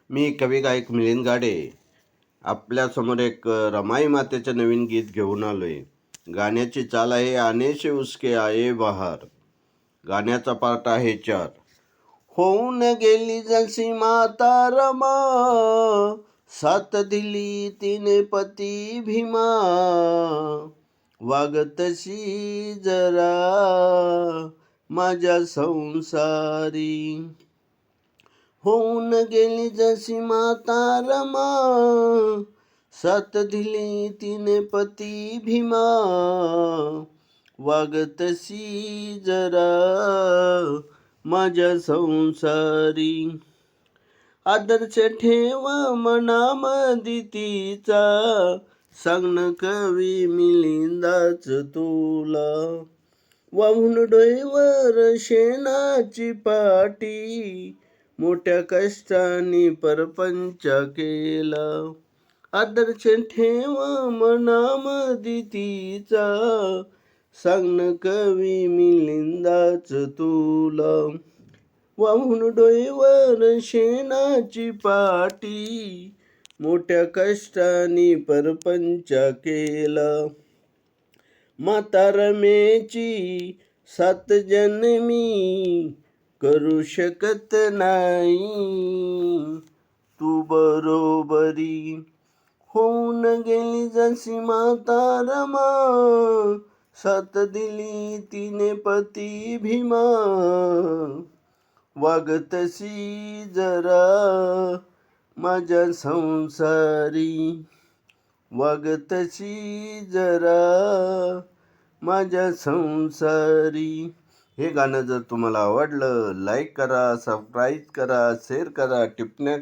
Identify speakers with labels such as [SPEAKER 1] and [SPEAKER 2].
[SPEAKER 1] मी कवी गायक मिलिंद गाडे आपल्यासमोर एक रमाई मातेचं नवीन गीत घेऊन आलो आहे. गाण्याची चाल आहे आने से उसके आये बहार. गाण्याचा पार्ट आहे 4. होऊन गेली जशी माता रमा, साथ दिली तिने पती भीमा, वागतशी जरा माझ्या संसारी. होऊन गेली जशी माता रमा, साथ दिली तिने पती भीमा, वागतशी जरा माझ्या संसारी. आदर्श ठेव मनामधी तिचा, सांगण कवी मिलिंदाच तुला. वाहून डोईवर शेणाची पाटी, मोठ्या कष्टाने परपंच केला. आदर्श ठेव मनामधी तिचा, सांगण कवी मिलिंदाच तुला. वाहून डोईवर शेणाची पाटी, मोठ्या कष्टाने परपंच केला. माता रमेची सात जन्मी, करू शकत नाही तू बरोबरी. होऊन गेली जशी माता रमा, साथ दिली तिने पती भीमा, वागतशी जरा माझ्या संसारी. वागतशी जरा माझ्या संसारी. हे गाणं जर तुम्हाला आवडलं, लाईक करा, सबस्क्राईब करा, शेअर करा, टिप्पण्या